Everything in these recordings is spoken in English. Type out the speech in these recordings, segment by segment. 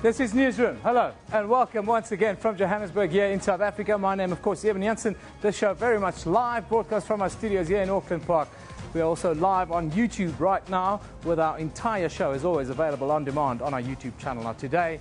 This is Newsroom. Hello and welcome once again from Johannesburg here in South Africa. My name, of course, Evan Janssen. This show very much live broadcast from our studios here in Auckland Park. We are also live on YouTube right now with our entire show, as always, available on demand on our YouTube channel. Now today,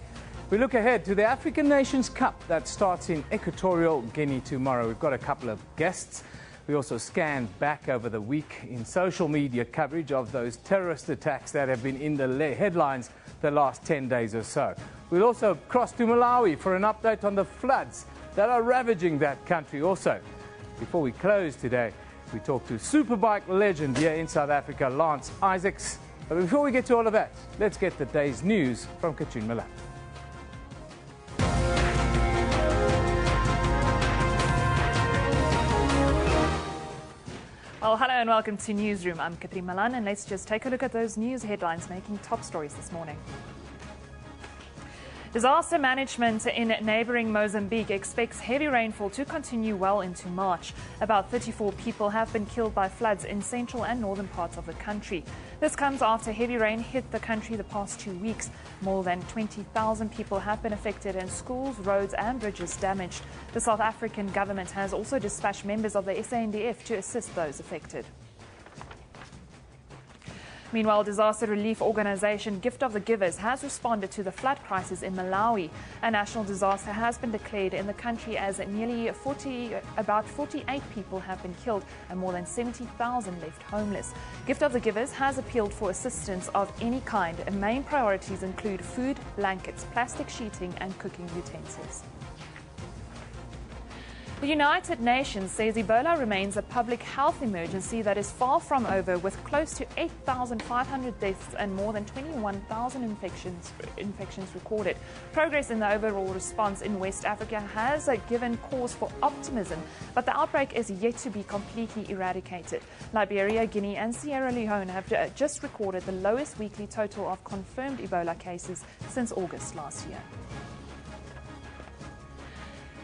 we look ahead to the African Nations Cup that starts in Equatorial Guinea tomorrow. We've got a couple of guests. We also scan back over the week in social media coverage of those terrorist attacks that have been in the headlines the last 10 days or so. We'll also cross to Malawi for an update on the floods that are ravaging that country also. Before we close today, we talk to superbike legend here in South Africa, Lance Isaacs. But before we get to all of that, let's get the day's news from Katrine Miller. Well, hello and welcome to Newsroom. I'm Katrine Milan, and let's just take a look at those news headlines making top stories this morning. Disaster management in neighbouring Mozambique expects heavy rainfall to continue well into March. About 34 people have been killed by floods in central and northern parts of the country. This comes after heavy rain hit the country the past 2 weeks. More than 20,000 people have been affected and schools, roads and bridges damaged. The South African government has also dispatched members of the SANDF to assist those affected. Meanwhile, disaster relief organisation Gift of the Givers has responded to the flood crisis in Malawi. A national disaster has been declared in the country as about 48 people have been killed and more than 70,000 left homeless. Gift of the Givers has appealed for assistance of any kind, and main priorities include food, blankets, plastic sheeting and cooking utensils. The United Nations says Ebola remains a public health emergency that is far from over, with close to 8,500 deaths and more than 21,000 infections recorded. Progress in the overall response in West Africa has given cause for optimism, but the outbreak is yet to be completely eradicated. Liberia, Guinea and Sierra Leone have just recorded the lowest weekly total of confirmed Ebola cases since August last year.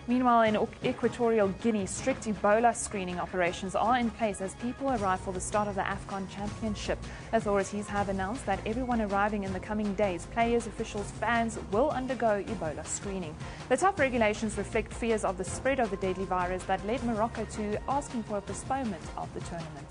Meanwhile, in Equatorial Guinea, strict Ebola screening operations are in place as people arrive for the start of the AFCON Championship. Authorities have announced that everyone arriving in the coming days, players, officials, fans, will undergo Ebola screening. The tough regulations reflect fears of the spread of the deadly virus that led Morocco to asking for a postponement of the tournament.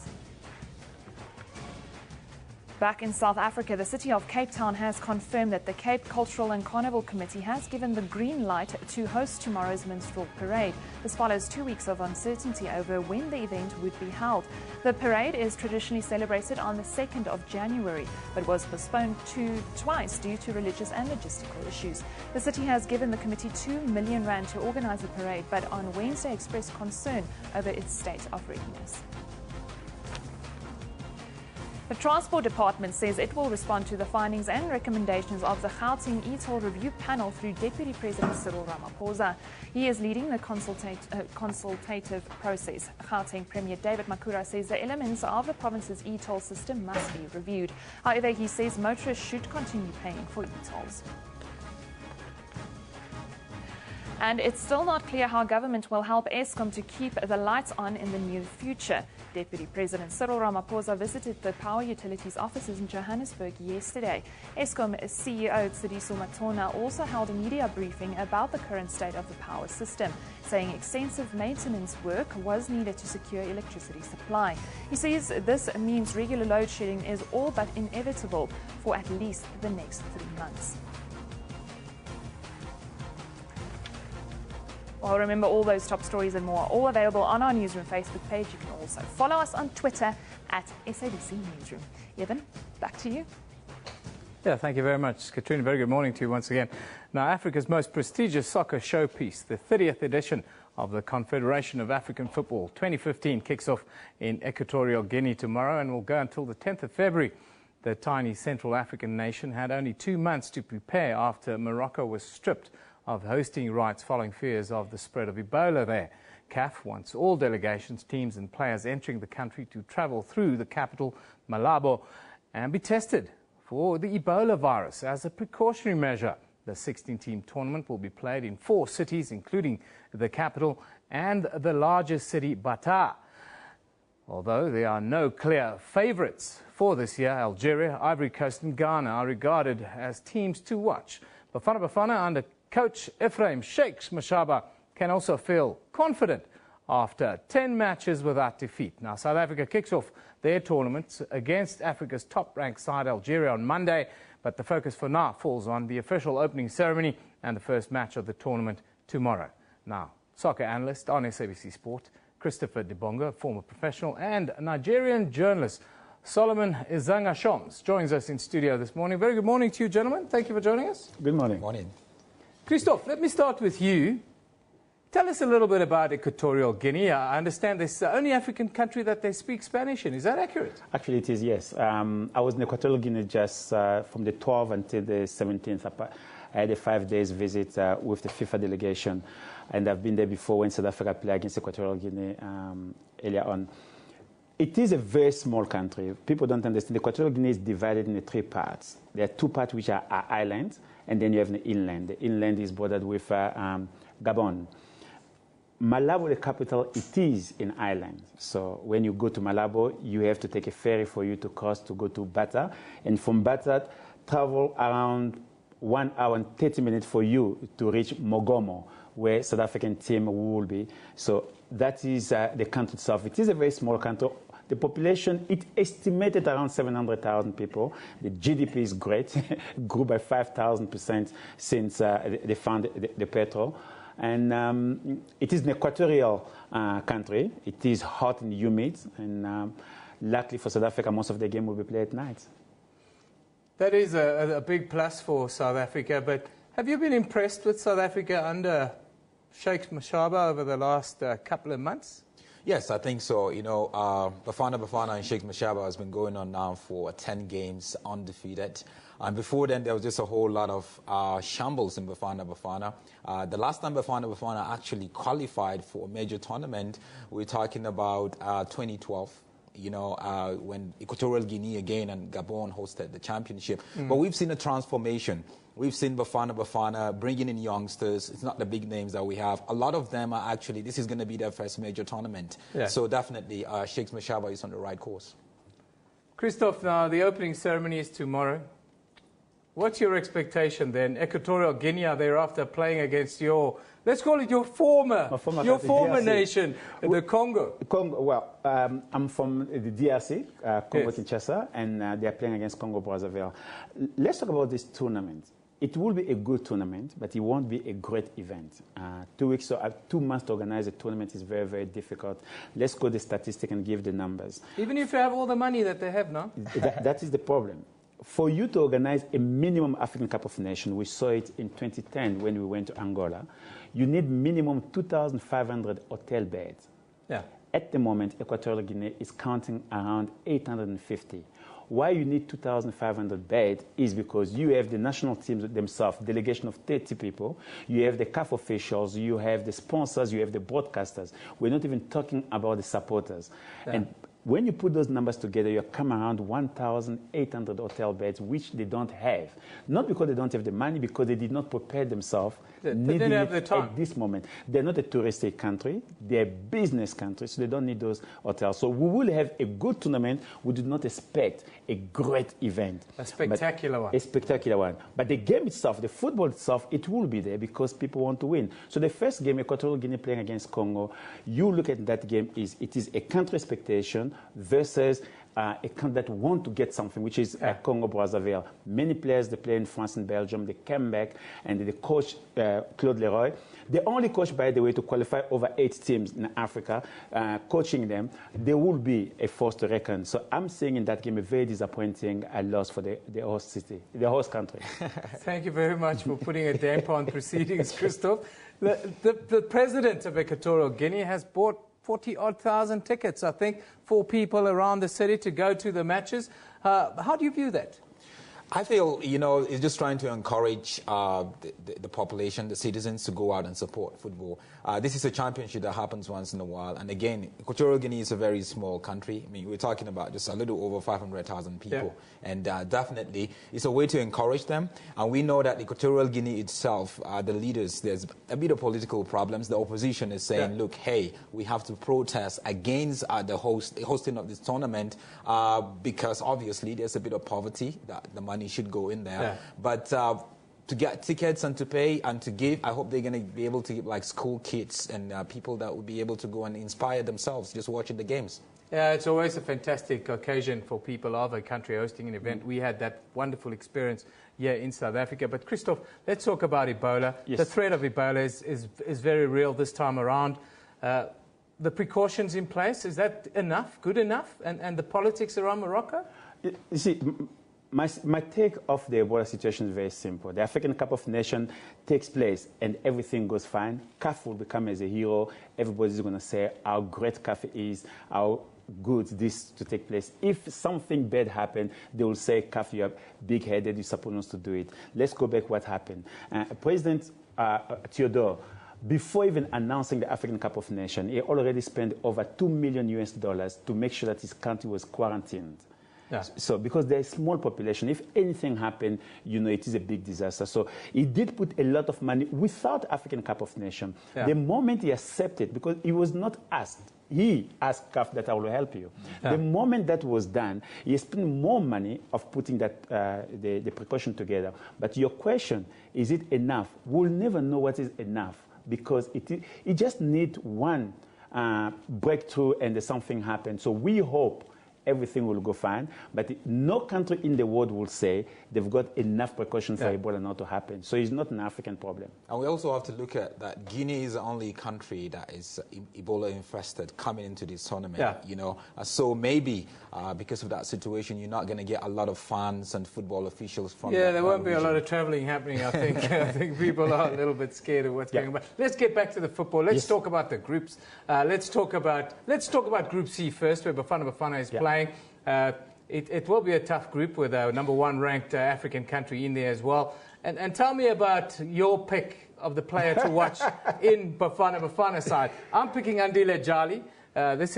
Back in South Africa, the city of Cape Town has confirmed that the Cape Cultural and Carnival Committee has given the green light to host tomorrow's minstrel parade. This follows 2 weeks of uncertainty over when the event would be held. The parade is traditionally celebrated on the 2nd of January, but was postponed twice due to religious and logistical issues. The city has given the committee R2 million to organize the parade, but on Wednesday expressed concern over its state of readiness. The Transport Department says it will respond to the findings and recommendations of the Gauteng e-toll review panel through Deputy President Cyril Ramaphosa. He is leading the consultative process. Gauteng Premier David Makura says the elements of the province's e-toll system must be reviewed. However, he says motorists should continue paying for e-tolls. And it's still not clear how government will help Eskom to keep the lights on in the near future. Deputy President Cyril Ramaphosa visited the power utilities offices in Johannesburg yesterday. Eskom CEO Tsidiso Matona also held a media briefing about the current state of the power system, saying extensive maintenance work was needed to secure electricity supply. He says this means regular load shedding is all but inevitable for at least the next 3 months. Well, remember, all those top stories and more are all available on our Newsroom Facebook page. You can also follow us on Twitter at SABC Newsroom. Evan, back to you. Yeah, thank you very much, Katrina. Very good morning to you once again. Now, Africa's most prestigious soccer showpiece, the 30th edition of the Confederation of African Football 2015, kicks off in Equatorial Guinea tomorrow and will go until the 10th of February. The tiny Central African nation had only 2 months to prepare after Morocco was stripped of hosting rights following fears of the spread of Ebola there. CAF wants all delegations, teams and players entering the country to travel through the capital, Malabo, and be tested for the Ebola virus as a precautionary measure. The 16-team tournament will be played in 4 cities, including the capital and the largest city, Bata. Although there are no clear favourites for this year, Algeria, Ivory Coast and Ghana are regarded as teams to watch. Bafana under coach Ephraim Sheikh Mashaba can also feel confident after 10 matches without defeat. Now, South Africa kicks off their tournament against Africa's top-ranked side, Algeria, on Monday, but the focus for now falls on the official opening ceremony and the first match of the tournament tomorrow. Now, soccer analyst on SABC Sport, Christopher Dibonga, former professional, and Nigerian journalist Solomon Izanga-Shoms joins us in studio this morning. Very good morning to you, gentlemen. Thank you for joining us. Good morning. Morning. Christophe, let me start with you. Tell us a little bit about Equatorial Guinea. I understand this is the only African country that they speak Spanish in. Is that accurate? Actually, it is, yes. I was in Equatorial Guinea just from the 12th until the 17th. I had a 5-day visit with the FIFA delegation, and I've been there before when South Africa played against Equatorial Guinea earlier on. It is a very small country. People don't understand. Equatorial Guinea is divided into 3 parts. There are 2 parts which are islands, and then you have the inland. The inland is bordered with Gabon. Malabo, the capital, it is an island. So when you go to Malabo, you have to take a ferry for you to cross to go to Bata. And from Bata, travel around 1 hour and 30 minutes for you to reach Mogomo, where South African team will be. So that is the country itself. It is a very small country. The population, it estimated around 700,000 people. The GDP is great, grew by 5,000% since they found the petrol. And it is an equatorial country. It is hot and humid. And luckily for South Africa, most of the game will be played at night. That is a big plus for South Africa. But have you been impressed with South Africa under Sheikh Mashaba over the last couple of months? Yes, I think so. You know, Bafana and Sheikh Mashaba has been going on now for 10 games undefeated. And before then, there was just a whole lot of shambles in Bafana. The last time Bafana actually qualified for a major tournament, we're talking about 2012. You know, when Equatorial Guinea again and Gabon hosted the championship. But we've seen a transformation. We've seen Bafana bringing in youngsters. It's not the big names that we have. A lot of them are actually, this is going to be their first major tournament. Yeah. So definitely, Sheikh Mashaba is on the right course. Christophe, now the opening ceremony is tomorrow. What's your expectation then? Equatorial Guinea thereafter playing against your, let's call it your former nation, the Congo. Well, I'm from the DRC, Congo Kinshasa, and they are playing against Congo Brazzaville. Let's talk about this tournament. It will be a good tournament, but it won't be a great event. 2 weeks, 2 months to organize a tournament is very, very difficult. Let's go the statistic and give the numbers. Even if you have all the money that they have now? That is the problem. For you to organize a minimum African Cup of Nations, we saw it in 2010 when we went to Angola, you need minimum 2,500 hotel beds. Yeah. At the moment, Equatorial Guinea is counting around 850. Why you need 2,500 beds is because you have the national teams themselves, delegation of 30 people, you have the CAF officials, you have the sponsors, you have the broadcasters. We're not even talking about the supporters. Yeah. And when you put those numbers together, you come around 1,800 hotel beds, which they don't have. Not because they don't have the money, because they did not prepare themselves. They didn't have the time. At this moment. They're not a touristic country. They're a business country, so they don't need those hotels. So we will have a good tournament. We do not expect a great event. A spectacular one. A spectacular one. But the game itself, the football itself, it will be there because people want to win. So the first game, Equatorial Guinea playing against Congo, you look at that game, it is a country expectation versus a country that want to get something, which is Congo Brazzaville. Many players, they play in France and Belgium, they came back, and the coach, Claude Leroy, the only coach, by the way, to qualify over 8 teams in Africa, coaching them, there will be a force to reckon. So I'm seeing in that game a very disappointing loss for the host city, the host country. Thank you very much for putting a damper on proceedings, Christophe. The president of Equatorial Guinea has bought 40-odd thousand tickets, I think, for people around the city to go to the matches. How do you view that? I feel, you know, it's just trying to encourage the population, the citizens, to go out and support football. This is a championship that happens once in a while. And again, Equatorial Guinea is a very small country. I mean, we're talking about just a little over 500,000 people. Yeah. And definitely, it's a way to encourage them. And we know that Equatorial Guinea itself, the leaders, there's a bit of political problems. The opposition is saying, look, hey, we have to protest against the hosting of this tournament because obviously there's a bit of poverty that the money should go in there. Yeah. But to get tickets and to pay and to give, I hope they're going to be able to give like school kids and people that will be able to go and inspire themselves just watching the games. Yeah, it's always a fantastic occasion for people of a country hosting an event. We had that wonderful experience here in South Africa. But Christoph, let's talk about Ebola. Yes. The threat of Ebola is very real this time around. The precautions in place, is that enough, good enough? And the politics around Morocco? You see, my take of the Ebola situation is very simple. The African Cup of Nations takes place and everything goes fine. CAF will become as a hero. Everybody's going to say how great CAF is, how good this to take place. If something bad happened, they will say, CAF, you're big-headed, you're supposed to do it. Let's go back what happened. President Theodore, before even announcing the African Cup of Nations, he already spent over $2 million to make sure that his country was quarantined. Yeah. So, because there's a small population, if anything happened, you know, it is a big disaster. So, he did put a lot of money without African Cup of Nations. Yeah. The moment he accepted, because he was not asked, he asked CAF that I will help you. Yeah. The moment that was done, he spent more money of putting that the precaution together. But your question, is it enough? We'll never know what is enough because it just needs one breakthrough and something happens. So we hope everything will go fine, but no country in the world will say they've got enough precaution for Ebola not to happen. So it's not an African problem. And we also have to look at that Guinea is the only country that is Ebola infested coming into this tournament. Yeah. You know, so maybe because of that situation, you're not going to get a lot of fans and football officials from. Yeah, there won't be a lot of traveling happening. I think I think people are a little bit scared of what's going on. But let's get back to the football. Let's talk about the groups. Let's talk about Group C first, where Bafana is playing. It will be a tough group with a #1 ranked African country in there as well. And tell me about your pick of the player to watch in Bafana side. I'm picking Andile Jali. This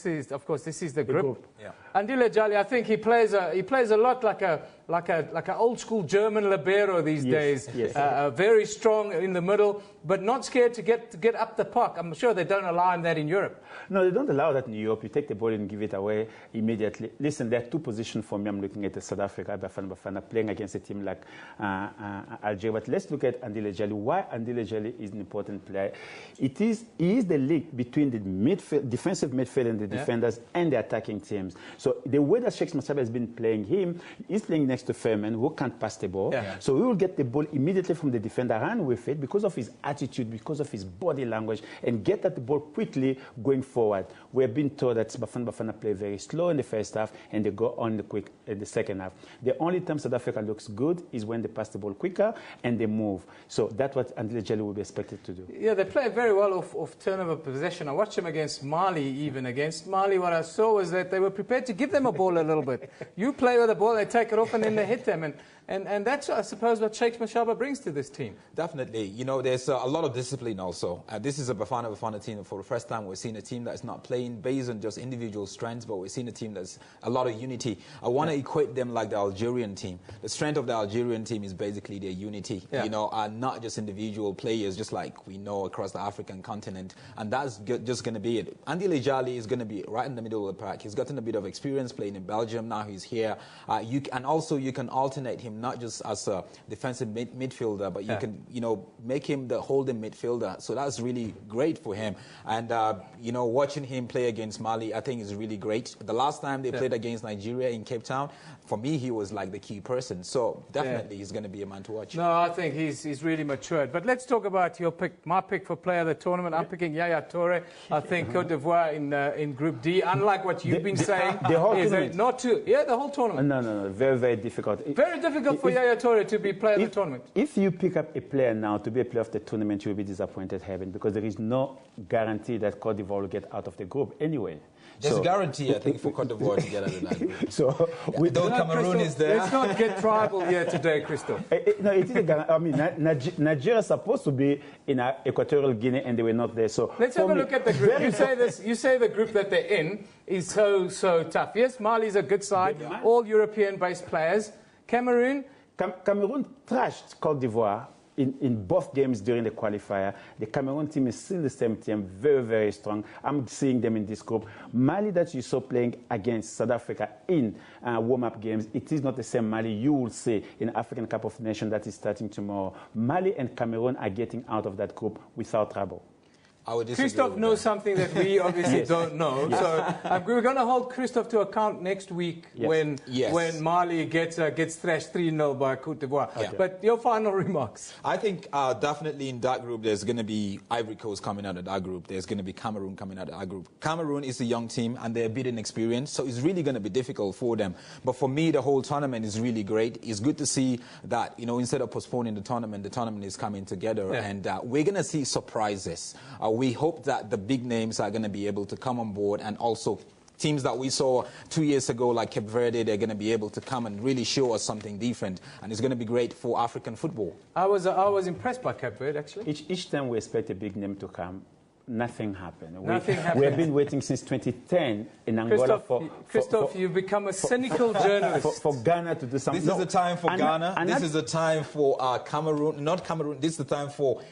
is of course the group. Yeah. Andile Jali, I think he plays a lot like a old school German libero these days. Yes. Very strong in the middle, but not scared to get up the park. I'm sure they don't allow him that in Europe. No, they don't allow that in Europe. You take the ball and give it away immediately. Listen, there are two positions for me. I'm looking at South Africa, Bafana playing against a team like Algeria. But let's look at Andile Jali. Why Andile Jali is an important player? He is the link between the defensive midfield and the defenders and the attacking teams. So the way that Sheikh Mashaba has been playing him, he's playing next to Fairman, who can't pass the ball. Yeah. So we will get the ball immediately from the defender, run with it because of his attitude, because of his body language, and get at the ball quickly going forward. We're being told that Bafana play very slow in the first half and they go on quick in the second half. The only time South Africa looks good is when they pass the ball quicker and they move. So that's what Andile Jali will be expected to do. Yeah, they play very well off turnover possession. I watched them against Mali, even against Mali. What I saw was that they were prepared to give them a ball a little bit. You play with the ball, they take it off, and then they hit them. And that's, I suppose, what Sheikh Mashaba brings to this team. Definitely. You know, there's a lot of discipline also. This is a Bafana team. For the first time, we're seeing a team that's not playing based on just individual strengths, but we're seeing a team that's a lot of unity. I want to equate them like the Algerian team. The strength of the Algerian team is basically their unity, you know, and not just individual players, just like we know across the African continent. And that's just going to be it. Andile Jali is going to be right in the middle of the pack. He's gotten a bit of experience playing in Belgium. Now he's here. And also you can alternate him not just as a defensive midfielder, but you can, you know, make him the holding midfielder. So that's really great for him. And, you know, watching him play against Mali, I think is really great. The last time they played against Nigeria in Cape Town, for me, he was like the key person. So definitely he's going to be a man to watch. No, I think he's really matured. But let's talk about your pick. My pick for player of the tournament, I'm picking Yaya Toure. I think Cote d'Ivoire in Group D, unlike what you've been saying. The whole tournament. The whole tournament. No, very, very difficult. Very difficult. difficult for Yaya Toure to be player of the tournament? If you pick up a player now to be a player of the tournament, you'll be disappointed, Heaven, because there is no guarantee that Cote d'Ivoire will get out of the group anyway. There's a guarantee, I think, for Cote d'Ivoire to get out of that group. So, though Cameroon is there. Let's not get tribal here today, Christophe. No, it is a guarantee. I mean, Nigeria is supposed to be in Equatorial Guinea, and they were not there. So let's have a look at the group. You say the group that they're in is so tough. Yes, Mali's a good side, all European-based players. Cameroon trashed Cote d'Ivoire in both games during the qualifier. The Cameroon team is still the same team, very, very strong. I'm seeing them in this group. Mali that you saw playing against South Africa in warm-up games, it is not the same Mali you will see in African Cup of Nations that is starting tomorrow. Mali and Cameroon are getting out of that group without trouble. Christophe knows something that we obviously don't know. Yes. So we're going to hold Christophe to account next week when Mali gets thrashed 3-0 by Cote d'Ivoire. Okay. But your final remarks? I think definitely in that group there's going to be Ivory Coast coming out of that group. There's going to be Cameroon coming out of that group. Cameroon is a young team and they're a bit inexperienced, so it's really going to be difficult for them. But for me, the whole tournament is really great. It's good to see that, you know, instead of postponing the tournament is coming together, and we're going to see surprises. We hope that the big names are going to be able to come on board, and also teams that we saw 2 years ago, like Cape Verde, they're going to be able to come and really show us something different, and it's going to be great for African football. I was impressed by Cape Verde, actually. Each time we expect a big name to come, nothing happened. Nothing happened. We have been waiting since 2010 in Angola Christophe, you've become a cynical journalist. For Ghana to do something. This is the time for Ghana. This is the time for Cameroon. Not Cameroon. This is the time for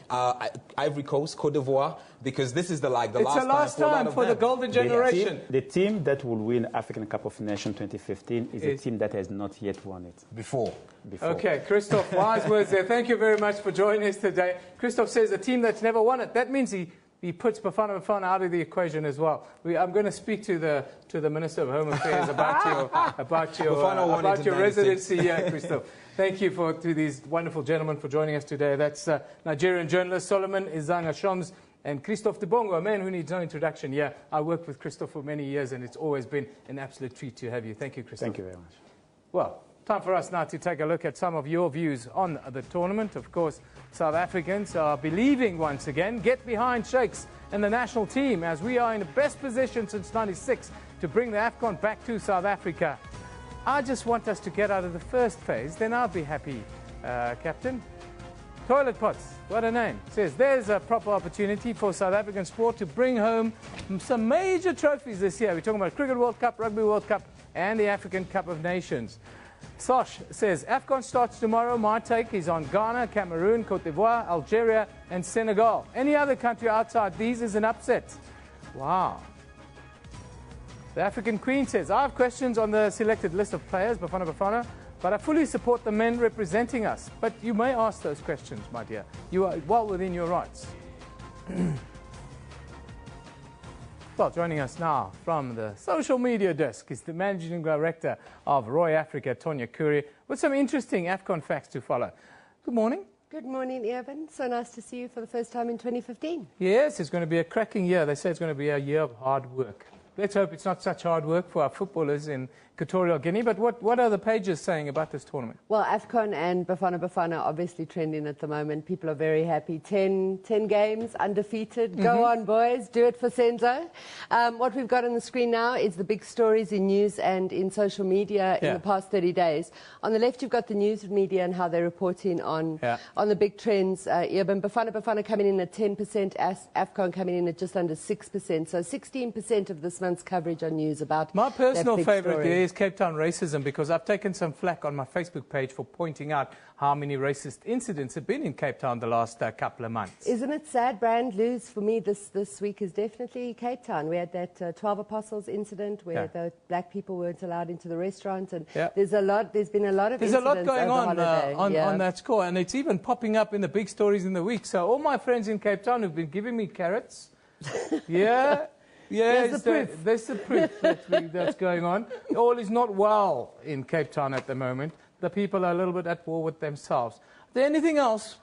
Ivory Coast, Cote d'Ivoire, because this is the last time for the golden generation. The team that will win African Cup of Nations 2015 is a team that has not yet won it. Before. Okay, Christophe, wise words there. Thank you very much for joining us today. Christophe says a team that's never won it. That means he puts Bafana Bafana out of the equation as well. I'm going to speak to the Minister of Home Affairs about your residency here, Christophe. Thank you to these wonderful gentlemen for joining us today. That's Nigerian journalist Solomon Izanga Shoms and Christophe Debongo, a man who needs no introduction. Yeah, I worked with Christophe for many years, and it's always been an absolute treat to have you. Thank you, Christophe. Thank you very much. Well, time for us now to take a look at some of your views on the tournament. Of course, South Africans are believing once again. Get behind Shakes and the national team, as we are in the best position since '96 to bring the AFCON back to South Africa. I just want us to get out of the first phase, then I'll be happy, Captain. Toilet Pots, what a name. Says there's a proper opportunity for South African sport to bring home some major trophies this year. We're talking about Cricket World Cup, Rugby World Cup, and the African Cup of Nations. Sosh says, AFCON starts tomorrow. My take is on Ghana, Cameroon, Cote d'Ivoire, Algeria, and Senegal. Any other country outside these is an upset. Wow. The African Queen says, I have questions on the selected list of players, Bafana Bafana, but I fully support the men representing us. But you may ask those questions, my dear. You are well within your rights. Well, joining us now from the social media desk is the Managing Director of Roy Africa, Tonya Curry, with some interesting AFCON facts to follow. Good morning. Good morning, Evan. So nice to see you for the first time in 2015. Yes, it's going to be a cracking year. They say it's going to be a year of hard work. Let's hope it's not such hard work for our footballers in Equatorial Guinea. But what are the pages saying about this tournament? Well, AFCON and Bafana Bafana are obviously trending at the moment. People are very happy. 10 games, undefeated. Go on, boys. Do it for Senzo. What we've got on the screen now is the big stories in news and in social media in the past 30 days. On the left, you've got the news media and how they're reporting on the big trends. Bafana Bafana coming in at 10%, AFCON coming in at just under 6%. So 16% of this month's coverage on news about my personal favourite there is Cape Town racism, because I've taken some flack on my Facebook page for pointing out how many racist incidents have been in Cape Town the last couple of months. Isn't it sad? Brand news for me this week is definitely Cape Town. We had that 12 Apostles incident where the black people weren't allowed into the restaurant, and there's been a lot of There's a lot going on that score, and it's even popping up in the big stories in the week. So all my friends in Cape Town who've been giving me carrots, there's the proof that's going on. All is not well in Cape Town at the moment. The people are a little bit at war with themselves. Is there anything else?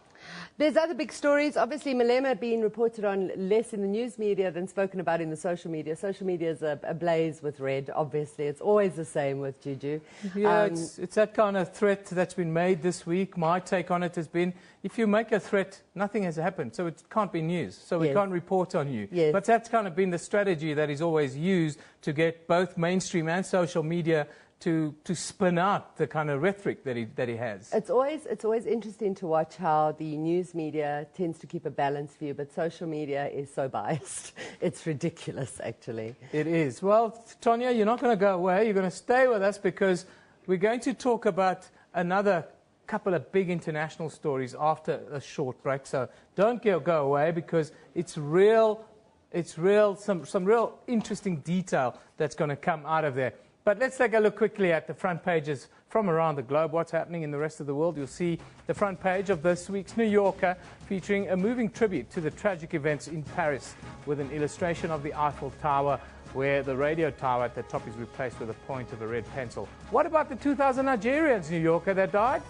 There's other big stories. Obviously, Malema being reported on less in the news media than spoken about in the social media. Social media is ablaze with red, obviously. It's always the same with Juju. Yeah, it's that kind of threat that's been made this week. My take on it has been, if you make a threat, nothing has happened, so it can't be news. So we can't report on you. Yes. But that's kind of been the strategy that is always used to get both mainstream and social media to spin out the kind of rhetoric that he has. It's always interesting to watch how the news media tends to keep a balanced view, but social media is so biased. It's ridiculous, actually. It is. Well, Tonya, you're not going to go away. You're going to stay with us because we're going to talk about another couple of big international stories after a short break. So don't go away because it's real. It's real. Some real interesting detail that's going to come out of there. But let's take a look quickly at the front pages from around the globe, what's happening in the rest of the world. You'll see the front page of this week's New Yorker featuring a moving tribute to the tragic events in Paris with an illustration of the Eiffel Tower where the radio tower at the top is replaced with a point of a red pencil. What about the 2,000 Nigerians, New Yorker, that died?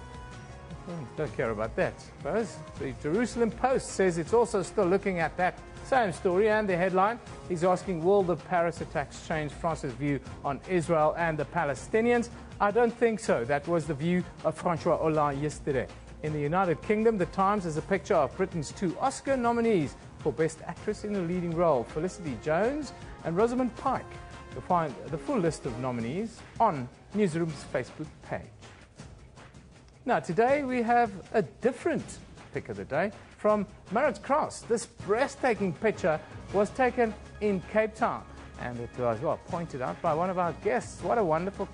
Don't care about that, I suppose. The Jerusalem Post says it's also still looking at that same story, and the headline is asking, will the Paris attacks change France's view on Israel and the Palestinians? I don't think so. That was the view of Francois Hollande yesterday. In the United Kingdom, The Times has a picture of Britain's two Oscar nominees for Best Actress in a Leading Role, Felicity Jones and Rosamund Pike. You'll find the full list of nominees on Newsroom's Facebook page. Now, today we have a different pick of the day from Marit Kraus. This breathtaking picture was taken in Cape Town, and it was pointed out by one of our guests. What a wonderful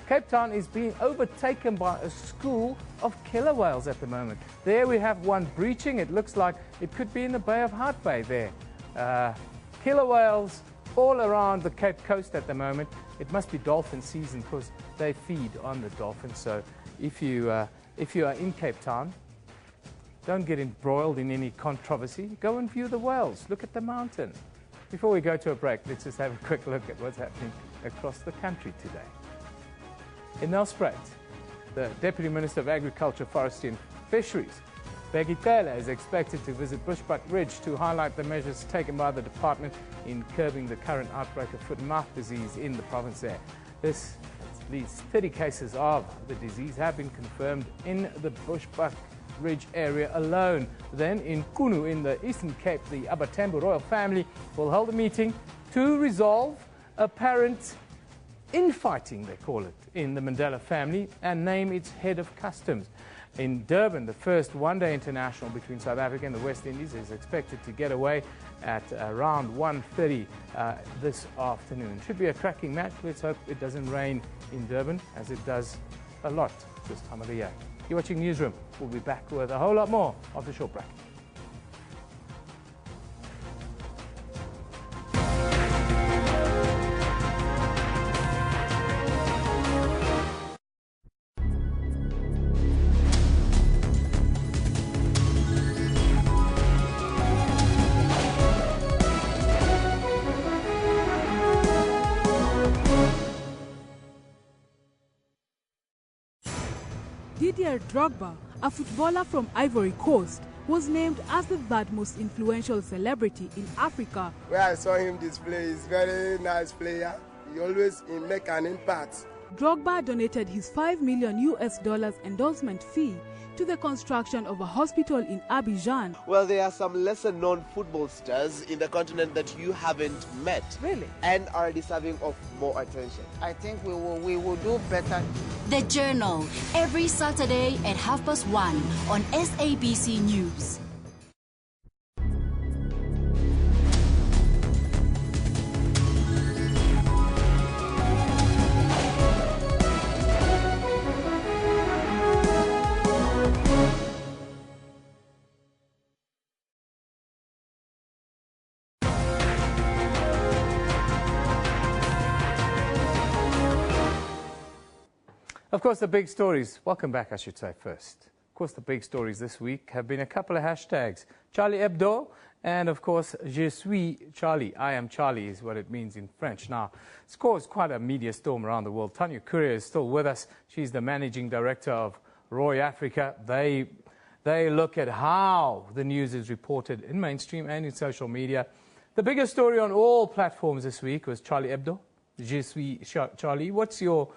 Cape Town is being overtaken by a school of killer whales at the moment. There we have one breaching. It looks like it could be in the Bay of Hart Bay there. Killer whales all around the Cape Coast at the moment. It must be dolphin season because they feed on the dolphins. So if you are in Cape Town, don't get embroiled in any controversy. Go and view the whales. Look at the mountain. Before we go to a break, let's just have a quick look at what's happening across the country today. In Nelspruit, the Deputy Minister of Agriculture, Forestry and Fisheries, Becky Taylor, is expected to visit Bushbuck Ridge to highlight the measures taken by the department in curbing the current outbreak of foot and mouth disease in the province there. At least 30 cases of the disease have been confirmed in the Bushbuck Ridge area alone. Then in Kunu in the Eastern Cape, the Abatembu royal family will hold a meeting to resolve apparent infighting, they call it, in the Mandela family and name its head of customs. In Durban, the first one-day international between South Africa and the West Indies is expected to get away at around 1:30 this afternoon. Should be a cracking match. Let's hope it doesn't rain in Durban, as it does a lot this time of the year. You're watching Newsroom. We'll be back with a whole lot more after a short break. Didier Drogba, a footballer from Ivory Coast, was named as the third most influential celebrity in Africa. Where I saw him display, he's a very nice player. He always make an impact. Drogba donated his $5 million endorsement fee to the construction of a hospital in Abidjan. Well, there are some lesser-known football stars in the continent that you haven't met. Really? And are deserving of more attention. I think we will do better. The Journal, every Saturday at 1:30 on SABC News. Of course, the big stories, welcome back, I should say first. Of course, the big stories this week have been a couple of hashtags. Charlie Hebdo and, of course, Je suis Charlie. I am Charlie is what it means in French. Now, it's caused quite a media storm around the world. Tanya Courier is still with us. She's the managing director of Roy Africa. They They look at how the news is reported in mainstream and in social media. The biggest story on all platforms this week was Charlie Hebdo. Je suis Charlie. What's your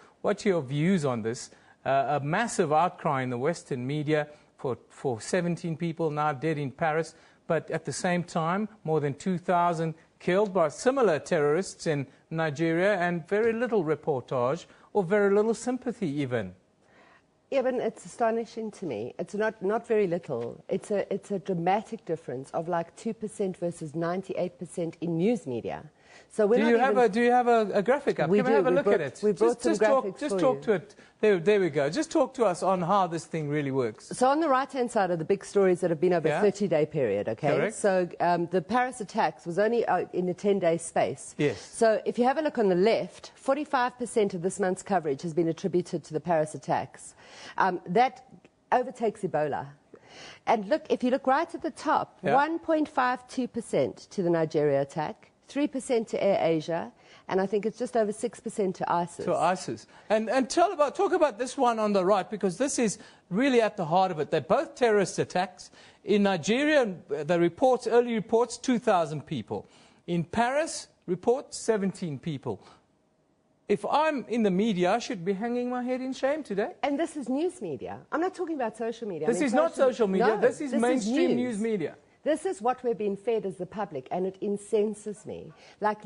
views on this? A massive outcry in the Western media for 17 people now dead in Paris, but at the same time, more than 2,000 killed by similar terrorists in Nigeria, and very little reportage or very little sympathy even. Eben, it's astonishing to me. It's not very little. It's a dramatic difference of like 2% versus 98% in news media. So do you have a graphic up? Can we have a look at it? We brought some graphics just talk to it. There we go. Just talk to us on how this thing really works. So on the right-hand side are the big stories that have been over a 30-day period, okay? Correct. So the Paris attacks was only in a 10-day space. Yes. So if you have a look on the left, 45% of this month's coverage has been attributed to the Paris attacks. That overtakes Ebola. And look, if you look right at the top, 1.52% to the Nigeria attack, 3% to Air Asia, and I think it's just over 6% to ISIS. To ISIS. And talk about this one on the right, because this is really at the heart of it. They're both terrorist attacks. In Nigeria, the early reports, 2,000 people. In Paris, reports 17 people. If I'm in the media, I should be hanging my head in shame today. And this is news media. I'm not talking about social media. This is not social media. No, this is mainstream news media. This is what we're being fed as the public, and it incenses me. Like,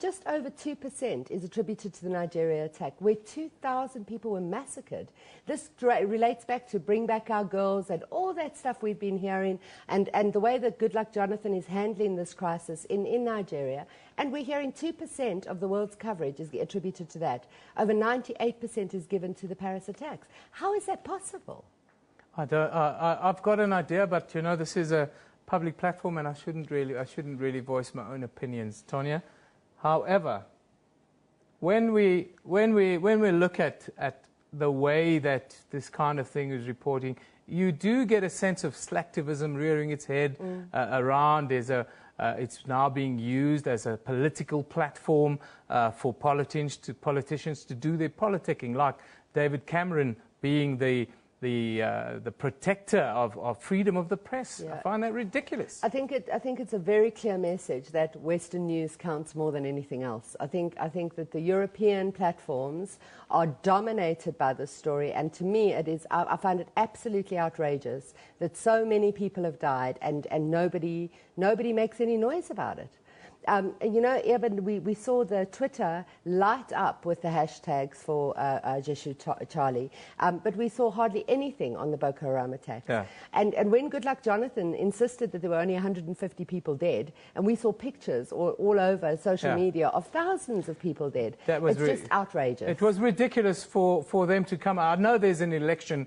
just over 2% is attributed to the Nigeria attack, where 2,000 people were massacred. This relates back to Bring Back Our Girls and all that stuff we've been hearing, and the way that Goodluck Jonathan is handling this crisis in Nigeria. And we're hearing 2% of the world's coverage is attributed to that. Over 98% is given to the Paris attacks. How is that possible? I've got an idea, but you know, this is a public platform, and I shouldn't really voice my own opinions, Tonya. However, when we look at the way that this kind of thing is reporting, you do get a sense of slacktivism rearing its head around. It's now being used as a political platform for politicians to do their politicking, like David Cameron being the protector of freedom of the press. Yeah. I find that ridiculous. I think it's a very clear message that Western news counts more than anything else. I think that the European platforms are dominated by this story, and to me it is. I find it absolutely outrageous that so many people have died and nobody makes any noise about it. You know, Eben, we saw the Twitter light up with the hashtags for Je suis Charlie, but we saw hardly anything on the Boko Haram attack. Yeah. And when Goodluck Jonathan insisted that there were only 150 people dead, and we saw pictures all over social media of thousands of people dead, it's just outrageous. It was ridiculous for them to come out. I know there's an election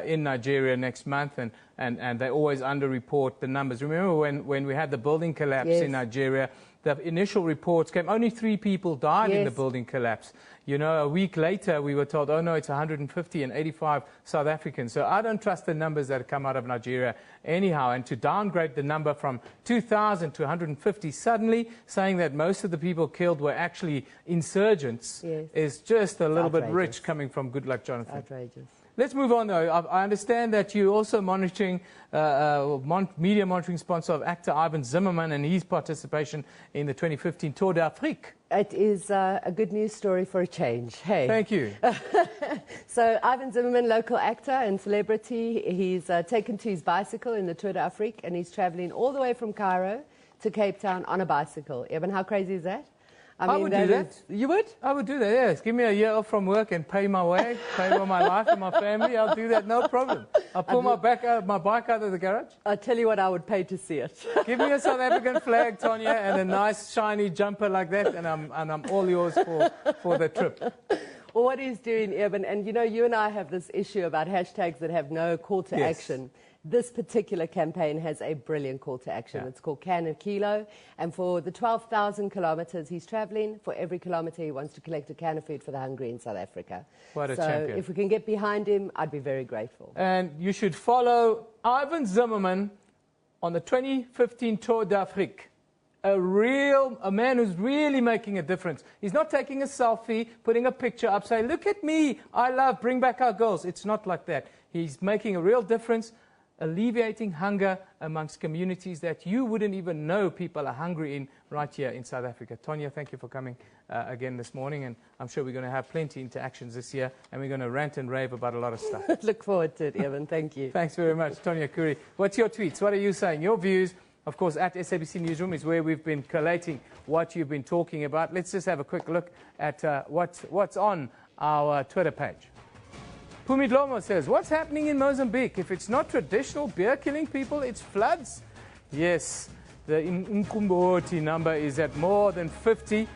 in Nigeria next month, and they always underreport the numbers. Remember when we had the building collapse in Nigeria, the initial reports came, only 3 people died in the building collapse. You know, a week later we were told, oh no, it's 150 and 85 South Africans. So I don't trust the numbers that come out of Nigeria anyhow. And to downgrade the number from 2,000 to 150 suddenly, saying that most of the people killed were actually insurgents, is just a little bit rich coming from Goodluck Jonathan. Outrageous. Let's move on, though. I understand that you're also monitoring, media monitoring sponsor of actor Ivan Zimmerman and his participation in the 2015 Tour d'Afrique. It is a good news story for a change. Hey. Thank you. So Ivan Zimmerman, local actor and celebrity, he's taken to his bicycle in the Tour d'Afrique, and he's traveling all the way from Cairo to Cape Town on a bicycle. Eben, how crazy is that? I would do that. You would? I would do that, yes. Give me a year off from work and pay my way, pay for my life and my family. I'll do that, no problem. I'll pull my bike out of the garage. I'll tell you what, I would pay to see it. Give me a South African flag, Tonya, and a nice shiny jumper like that, and I'm all yours for the trip. Well, what he's doing, Eben, and you know, you and I have this issue about hashtags that have no call to action. This particular campaign has a brilliant call to action. Yeah. It's called Can a Kilo. And for the 12,000 kilometers he's traveling, for every kilometer he wants to collect a can of food for the hungry in South Africa. What a champion. So if we can get behind him, I'd be very grateful. And you should follow Ivan Zimmerman on the 2015 Tour d'Afrique. A man who's really making a difference. He's not taking a selfie, putting a picture up, saying, look at me, I love, bring back our girls. It's not like that. He's making a real difference. alleviating hunger amongst communities that you wouldn't even know people are hungry in right here in South Africa. Tonya, thank you for coming again this morning, and I'm sure we're going to have plenty of interactions this year, and we're going to rant and rave about a lot of stuff. Look forward to it, Evan. Thank you. Thanks very much, Tonya Kuri. What's your tweets? What are you saying? Your views, of course, at SABC Newsroom is where we've been collating what you've been talking about. Let's just have a quick look at what's on our Twitter page. Pumi Dlomo says, what's happening in Mozambique? If it's not traditional beer killing people, it's floods. Yes, the Umkumboti number is at more than 50.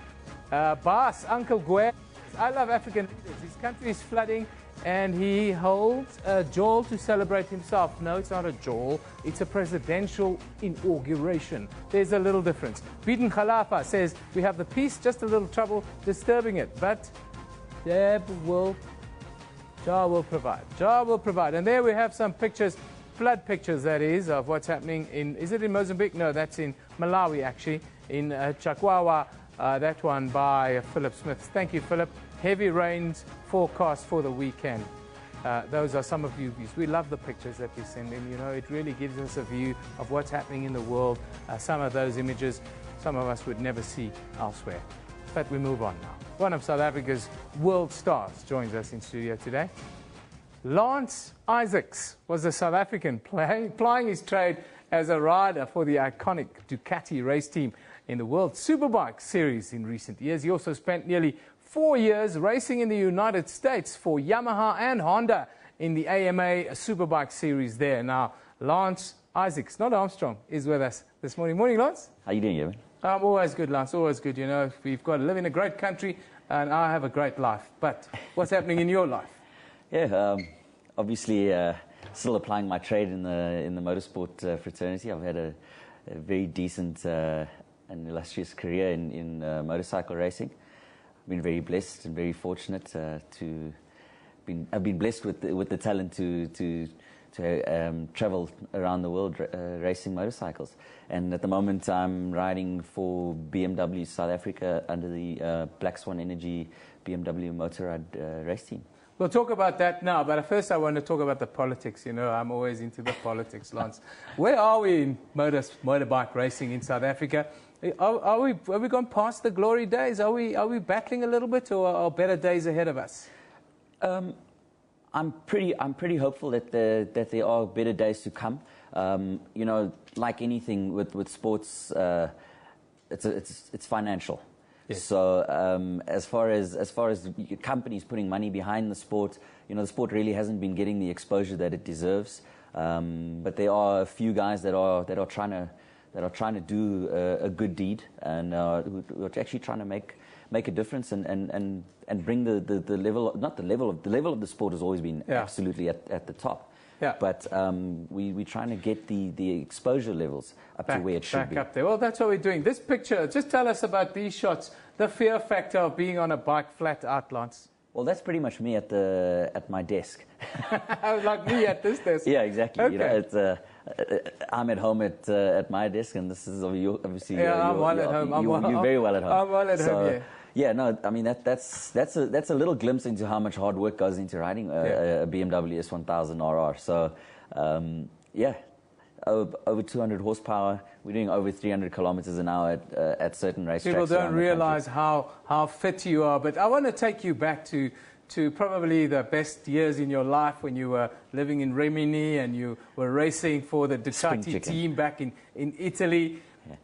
Bas, Uncle Gwen, I love African leaders. His country is flooding, and he holds a jawl to celebrate himself. No, it's not a jawl. It's a presidential inauguration. There's a little difference. Biden Khalafa says, we have the peace, just a little trouble disturbing it. But Jah will provide. Jah will provide. And there we have some pictures, flood pictures, that is, of what's happening in, is it in Mozambique? No, that's in Malawi, actually, in Chakwawa, that one by Philip Smith. Thank you, Philip. Heavy rains forecast for the weekend. Those are some of you views. We love the pictures that you send in. You know, it really gives us a view of what's happening in the world. Some of those images, some of us would never see elsewhere. But we move on now. One of South Africa's world stars joins us in studio today. Lance Isaacs was a South African plying his trade as a rider for the iconic Ducati race team in the World Superbike Series in recent years. He also spent nearly 4 years racing in the United States for Yamaha and Honda in the AMA Superbike Series there. Now, Lance Isaacs, not Armstrong, is with us this morning. Morning, Lance. How you doing, Evan? I'm always good, Lance, always good. You know, we've got to live in a great country, and I have a great life. But what's happening in your life? Yeah, obviously still applying my trade in the motorsport fraternity. I've had a very decent and illustrious career in motorcycle racing. I've been very blessed and very fortunate I've been blessed with the talent to travel around the world racing motorcycles. And at the moment I'm riding for BMW South Africa under the Black Swan Energy BMW Motorrad race team. We'll talk about that now, but first I want to talk about the politics. You know, I'm always into the politics, Lance. Where are we in motorbike racing in South Africa? Have we gone past the glory days? Are we battling a little bit, or are better days ahead of us? I'm pretty hopeful that there are better days to come. You know, like anything with sports, it's financial. Yes. So as far as companies putting money behind the sport, you know, the sport really hasn't been getting the exposure that it deserves. But there are a few guys that are trying to do a good deed, and who are actually trying to make a difference and bring the level, not the level of the sport has always been absolutely at the top. Yeah. But we're trying to get the exposure levels up to where it should be. Back up there. Well, that's what we're doing. This picture, just tell us about these shots, the fear factor of being on a bike flat out, Lance. Well, that's pretty much me at my desk. Like me at this desk. Yeah, exactly. Okay. You know, I'm at home at my desk, and this is obviously I'm well at home. You're very well at home. I'm well at home. Yeah. Yeah, no, I mean that's a little glimpse into how much hard work goes into riding a BMW S1000 RR. So, yeah, over 200 horsepower. We're doing over 300 kilometers an hour at certain racetracks. People don't realize how fit you are, but I want to take you back to probably the best years in your life when you were living in Rimini and you were racing for the Ducati team back in Italy. Yeah.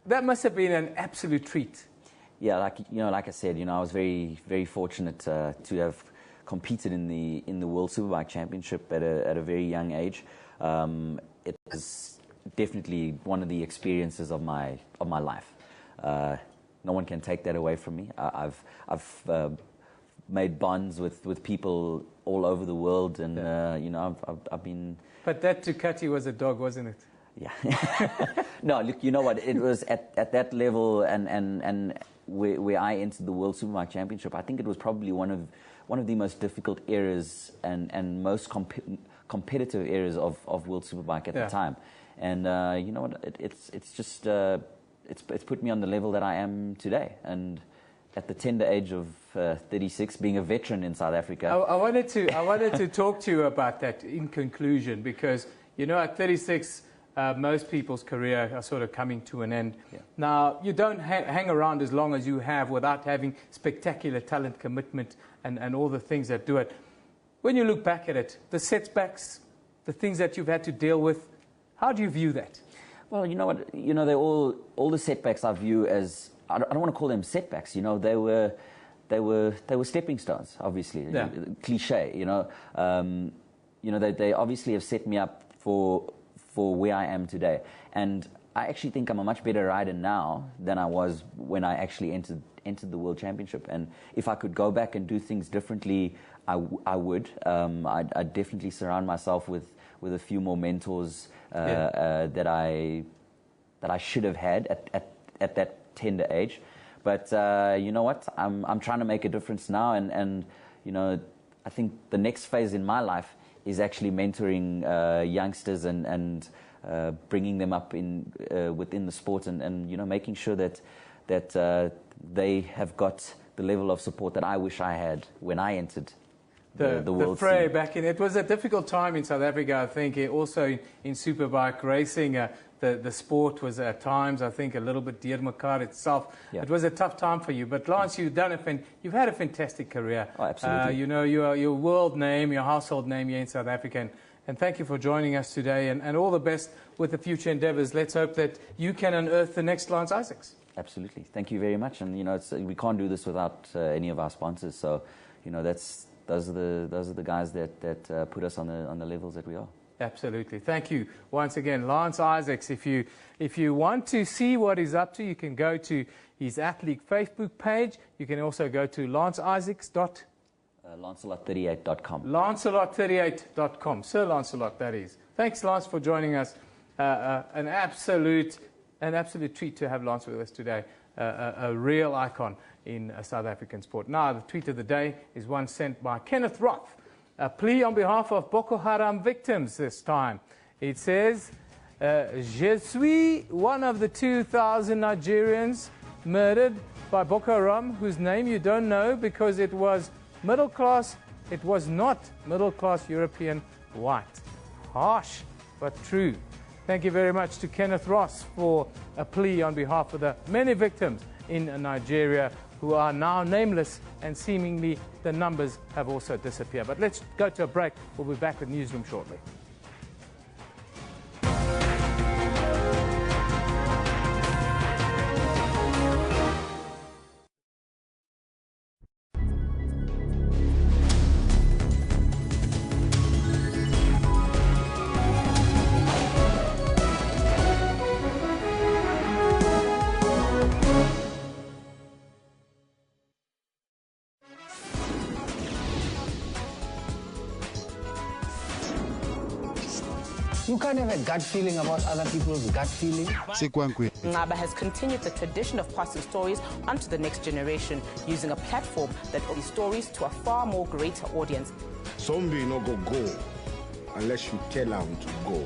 That must have been an absolute treat. Yeah, like I said, I was very, very fortunate to have competed in the World Superbike Championship at a very young age. It was definitely one of the experiences of my life. No one can take that away from me. I've made bonds with people all over the world, and I've been. But that Ducati was a dog, wasn't it? Yeah. No, look, you know what? It was at that level, and where I entered the World Superbike Championship, I think it was probably one of the most difficult eras and most competitive eras of World Superbike at the time. And you know what? It's just it's put me on the level that I am today. And at the tender age of 36, being a veteran in South Africa, I wanted to talk to you about that in conclusion, because You know, at 36, most people's career are sort of coming to an end. Yeah. Now, you don't hang around as long as you have without having spectacular talent, commitment, and all the things that do it. When you look back at it, the setbacks, the things that you've had to deal with, how do you view that? Well, you know what? You know, they're all the setbacks I view as, I don't want to call them setbacks. You know, they were stepping stones. Obviously, Yeah. Cliche. You know, they obviously have set me up for where I am today, and I actually think I'm a much better rider now than I was when I actually entered the World Championship. And if I could go back and do things differently, I would. I'd definitely surround myself with a few more mentors that I should have had at that tender age. But you know what? I'm trying to make a difference now, and you know, I think the next phase in my life is actually mentoring youngsters and bringing them up within the sport, and you know, making sure that they have got the level of support that I wish I had when I entered the world fray scene. back in. It was a difficult time in South Africa, I think. Also in superbike racing, the sport was at times, I think, a little bit deurmekaar itself. Yeah. It was a tough time for you. But Lance, you've had a fantastic career. Oh, absolutely. You know, your world name, your household name here in South Africa. And thank you for joining us today. And all the best with the future endeavours. Let's hope that you can unearth the next Lance Isaacs. Absolutely. Thank you very much. And you know, we can't do this without any of our sponsors. So, you know, those are the guys that put us on the levels that we are. Absolutely. Thank you once again, Lance Isaacs. If you want to see what he's up to, you can go to his athlete Facebook page. You can also go to Lancelot38.com. Lancelot38.com. Sir Lancelot, that is. Thanks, Lance, for joining us. An absolute treat to have Lance with us today. A real icon in South African sport. Now, the tweet of the day is one sent by Kenneth Roth. A plea on behalf of Boko Haram victims this time. It says, Je suis one of the 2,000 Nigerians murdered by Boko Haram, whose name you don't know because it was middle class. It was not middle class European white. Harsh, but true. Thank you very much to Kenneth Ross for a plea on behalf of the many victims in Nigeria who are now nameless, and seemingly the numbers have also disappeared. But let's go to a break. We'll be back with Newsroom shortly. You can't have a gut feeling about other people's gut feeling. Ngaba has continued the tradition of passing stories onto the next generation using a platform that offers stories to a far more greater audience. Zombie no go unless you tell them to go.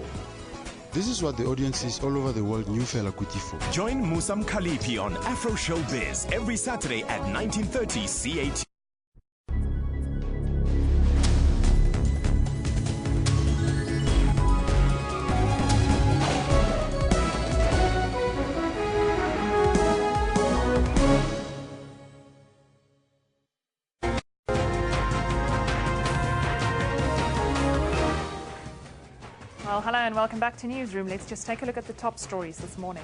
This is what the audiences all over the world knew Fela Kuti for. Join Musam Khalifi on Afro Showbiz every Saturday at 19:30 CAT. Well, hello and welcome back to Newsroom. Let's just take a look at the top stories this morning.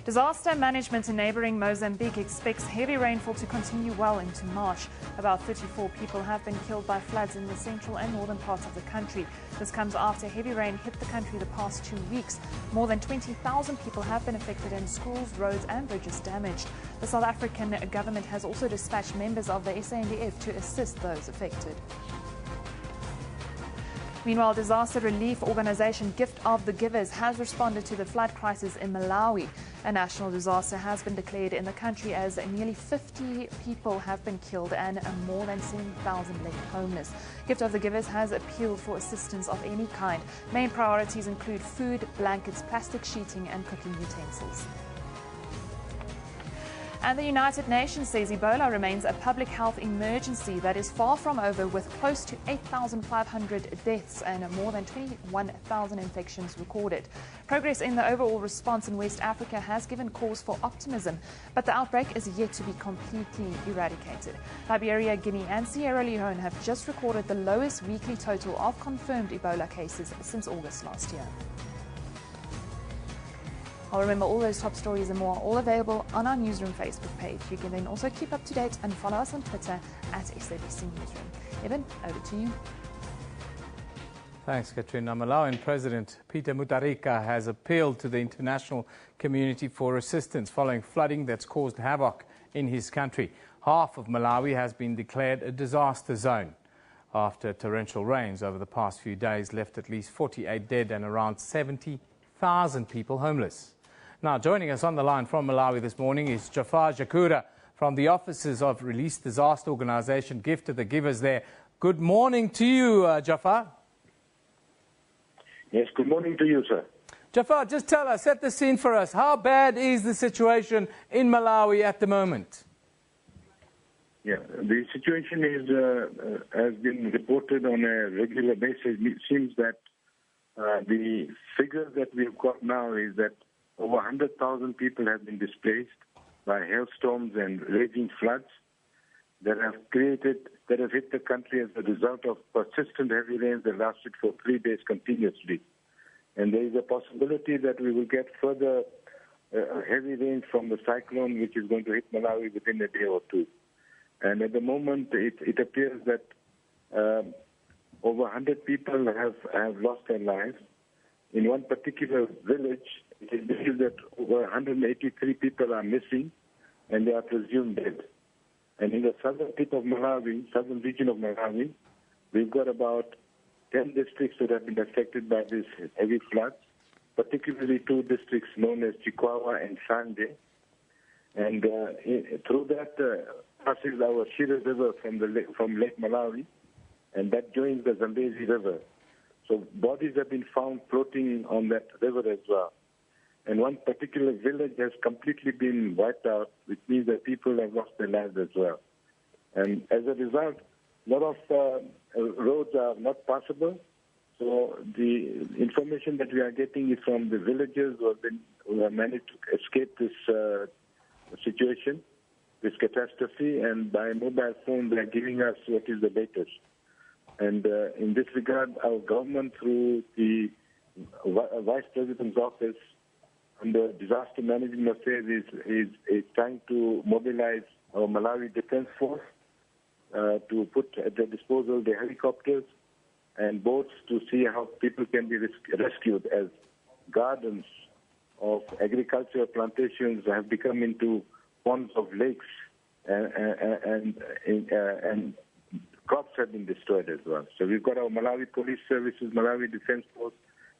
Disaster management in neighbouring Mozambique expects heavy rainfall to continue well into March. About 34 people have been killed by floods in the central and northern parts of the country. This comes after heavy rain hit the country the past 2 weeks. More than 20,000 people have been affected and schools, roads and bridges damaged. The South African government has also dispatched members of the SANDF to assist those affected. Meanwhile, disaster relief organisation Gift of the Givers has responded to the flood crisis in Malawi. A national disaster has been declared in the country as nearly 50 people have been killed and more than 7,000 left homeless. Gift of the Givers has appealed for assistance of any kind. Main priorities include food, blankets, plastic sheeting and cooking utensils. And the United Nations says Ebola remains a public health emergency that is far from over, with close to 8,500 deaths and more than 21,000 infections recorded. Progress in the overall response in West Africa has given cause for optimism, but the outbreak is yet to be completely eradicated. Liberia, Guinea and Sierra Leone have just recorded the lowest weekly total of confirmed Ebola cases since August last year. I'll remember all those top stories and more are all available on our Newsroom Facebook page. You can then also keep up to date and follow us on Twitter at SABC Newsroom. Eben, over to you. Thanks, Katrina. Malawian President Peter Mutharika has appealed to the international community for assistance following flooding that's caused havoc in his country. Half of Malawi has been declared a disaster zone after torrential rains over the past few days left at least 48 dead and around 70,000 people homeless. Now, joining us on the line from Malawi this morning is Jafar Jakura from the offices of Relief Disaster Organization Gift to the Givers there. Good morning to you, Jafar. Yes, good morning to you, sir. Jafar, just tell us, set the scene for us. How bad is the situation in Malawi at the moment? Yeah, the situation is has been reported on a regular basis. It seems that the figure that we've got now is that over 100,000 people have been displaced by hailstorms and raging floods that have hit the country as a result of persistent heavy rains that lasted for 3 days continuously. And there is a possibility that we will get further heavy rains from the cyclone, which is going to hit Malawi within a day or two. And at the moment, it appears that over 100 people have lost their lives. In one particular village, it is believed that over 183 people are missing, and they are presumed dead. And in the southern tip of Malawi, southern region of Malawi, we've got about 10 districts that have been affected by these heavy floods, particularly 2 districts known as Chikwawa and Sande. And through that passes our Shire River from Lake Malawi, and that joins the Zambezi River. So bodies have been found floating on that river as well. And one particular village has completely been wiped out, which means that people have lost their lives as well. And as a result, a lot of roads are not passable. So the information that we are getting is from the villagers who have managed to escape this situation, this catastrophe, and by mobile phone they are giving us what is the latest. And in this regard, our government, through the Vice President's office under Disaster Management Affairs, is trying to mobilize our Malawi Defense Force to put at their disposal the helicopters and boats to see how people can be rescued, as gardens of agricultural plantations have become into ponds of lakes, and crops have been destroyed as well. So we've got our Malawi Police Services, Malawi Defense Force,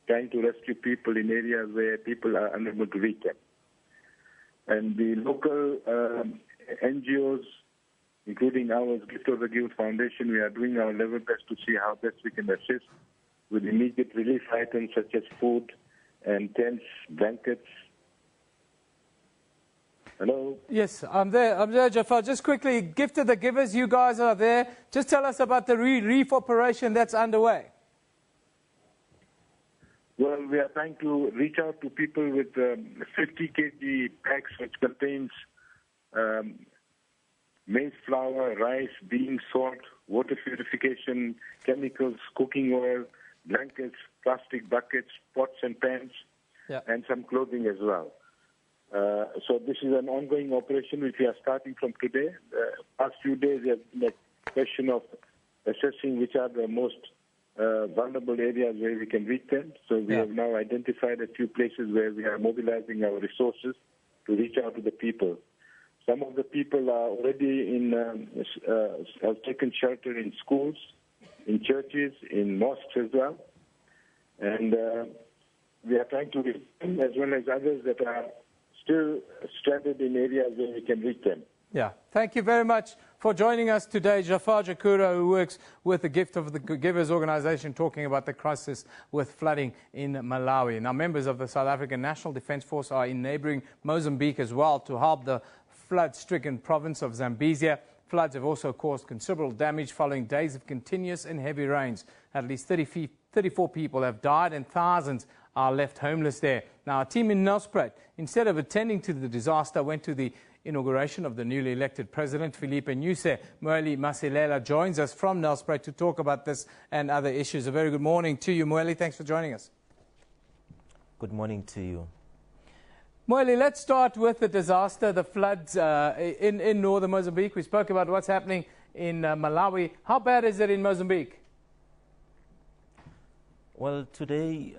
trying to rescue people in areas where people are unable to reach them. And the local NGOs, including ours, Gift of the Giver Foundation, we are doing our level best to see how best we can assist with immediate relief items such as food and tents, blankets. Hello? Yes, I'm there, Jafar. Just quickly, Gift of the Givers, you guys are there. Just tell us about the relief operation that's underway. Well, we are trying to reach out to people with 50 kg packs, which contains maize flour, rice, beans, salt, water purification, chemicals, cooking oil, blankets, plastic buckets, pots and pans, and some clothing as well. So this is an ongoing operation which we are starting from today. Past few days, we have been a question of assessing which are the most vulnerable areas where we can reach them. So we have now identified a few places where we are mobilizing our resources to reach out to the people. Some of the people are already have taken shelter in schools, in churches, in mosques as well. And we are trying to reach them, as well as others that are still stranded in areas where we can reach them. Yeah, thank you very much for joining us today, Jafar Jakura, who works with the Gift of the Givers organization, talking about the crisis with flooding in Malawi. Now, members of the South African National Defence Force are in neighbouring Mozambique as well to help the flood-stricken province of Zambezia. Floods have also caused considerable damage following days of continuous and heavy rains. At least 34 people have died and thousands are left homeless there. Now, a team in Nelspruit, instead of attending to the disaster, went to the inauguration of the newly elected president, Filipe Nyusi. Moeli Masilela joins us from Nelspruit to talk about this and other issues. A very good morning to you, Moeli. Thanks for joining us. Good morning to you. Moeli, let's start with the disaster, the floods in northern Mozambique. We spoke about what's happening in Malawi. How bad is it in Mozambique? Well, today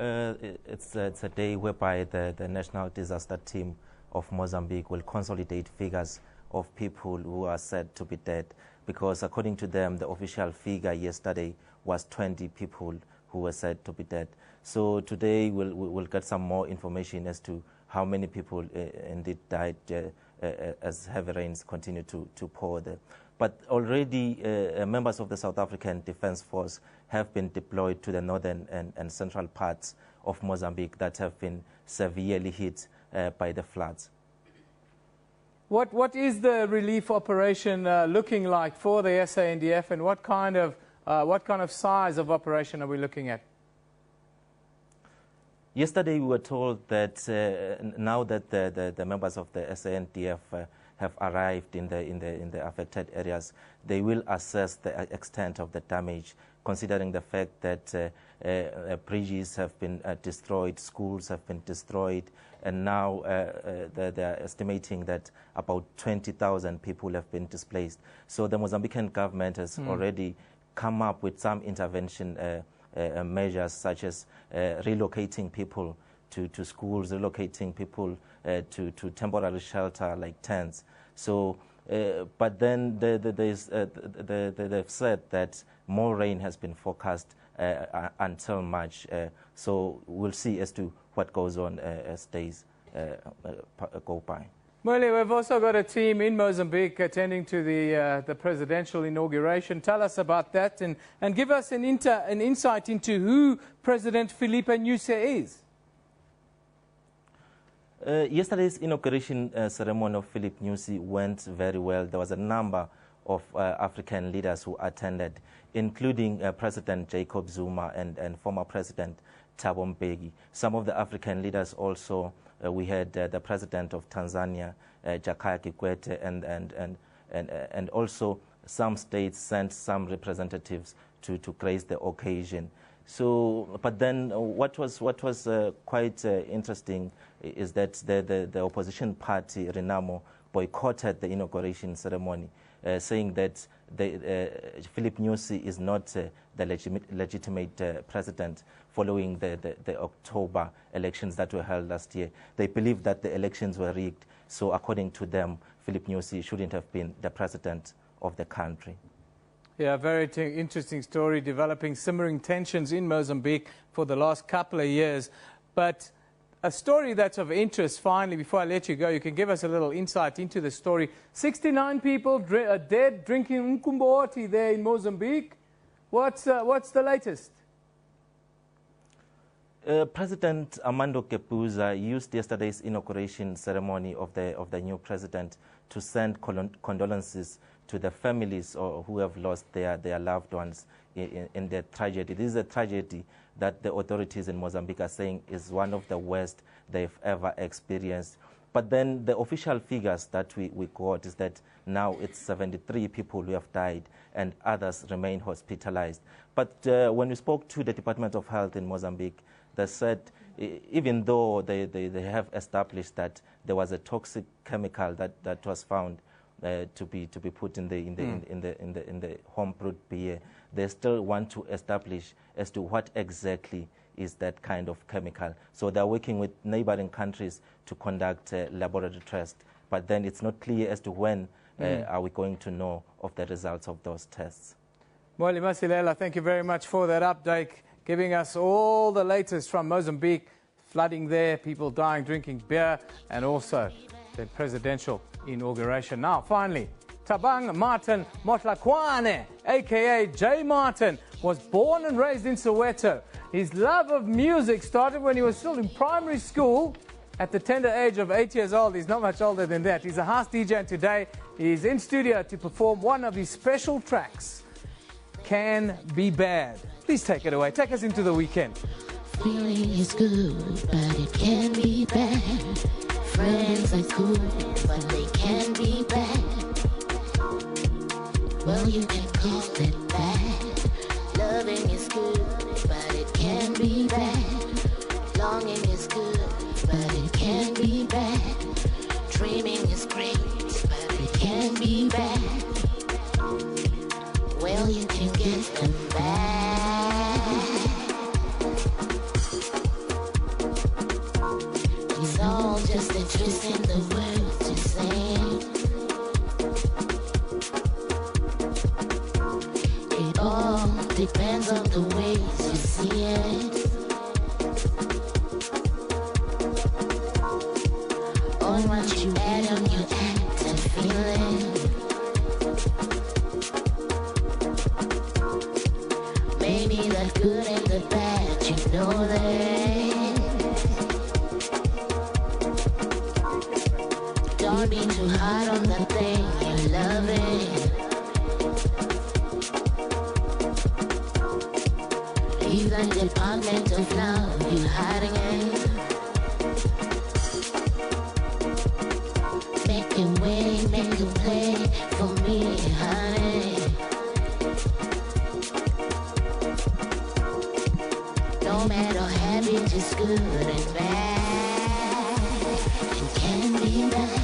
it's a day whereby the National Disaster Team of Mozambique will consolidate figures of people who are said to be dead, because according to them, the official figure yesterday was 20 people who were said to be dead. So today we'll get some more information as to how many people indeed died as heavy rains continue to pour there. But already members of the South African Defence Force have been deployed to the northern and central parts of Mozambique that have been severely hit by the floods. What is the relief operation looking like for the SANDF, and what kind of size of operation are we looking at? Yesterday we were told that now that the members of the SANDF have arrived in the affected areas, they will assess the extent of the damage, considering the fact that bridges have been destroyed, schools have been destroyed, and now they're estimating that about 20,000 people have been displaced. So the Mozambican government has already come up with some intervention measures, such as relocating people to schools, relocating people to temporary shelter like tents. So, but then they've said that more rain has been forecast until March. So we'll see as to what goes on as days go by. Moeli, we've also got a team in Mozambique attending to the presidential inauguration. Tell us about that and give us an insight into who President Filipe Nyusi is. Yesterday's inauguration ceremony of Filipe Nyusi went very well. There was a number of African leaders who attended, including President Jacob Zuma and former President Thabo Mbeki. Some of the African leaders also, we had the President of Tanzania, Jakaya Kikwete, and also some states sent some representatives to grace the occasion. So, but then what was quite interesting is that the opposition party, Renamo, boycotted the inauguration ceremony, saying that Filipe Nyusi is not the legitimate president following the October elections that were held last year. They believe that the elections were rigged. So according to them, Filipe Nyusi shouldn't have been the president of the country. Yeah, very interesting story, developing simmering tensions in Mozambique for the last couple of years. But a story that's of interest, finally, before I let you go, you can give us a little insight into the story. 69 people are dead drinking umkumboti there in Mozambique. What's the latest? President Armando Guebuza used yesterday's inauguration ceremony of the new president to send condolences to the families who have lost their loved ones in the tragedy. This is a tragedy that the authorities in Mozambique are saying is one of the worst they've ever experienced. But then the official figures that we got is that now it's 73 people who have died and others remain hospitalized. But when we spoke to the Department of Health in Mozambique, they said even though they have established that there was a toxic chemical that was found to be put in the home brewed beer, they still want to establish as to what exactly is that kind of chemical. So they're working with neighboring countries to conduct laboratory tests, but then it's not clear as to when are we going to know of the results of those tests. Moeli Masilela, thank you very much for that update, giving us all the latest from Mozambique, flooding there, people dying, drinking beer, and also the presidential inauguration. Now, finally, Tabang Martin Motlakwane, a.k.a. J. Martin, was born and raised in Soweto. His love of music started when he was still in primary school, At the tender age of 8 years old, he's not much older than that. He's a house DJ, and today he's in studio to perform one of his special tracks, Can Be Bad. Please take it away. Take us into the weekend. Feeling is good, but it can be bad. Friends are good, but they can be bad. Well, you can call it bad. Loving is good, but it can be bad. Longing is good, but it can be bad. Dreaming is great, but it can be bad. Well, you can get them back. It's all just a twist in the words you say. It all depends on the ways you see it. On what you add on your act and feeling. Maybe the good and the bad, you know that. Don't be too hard on the thing you love it. Leave that department of love you hiding it. Make him wait, make him play for me, honey. No matter habit is good and bad, it can be bad.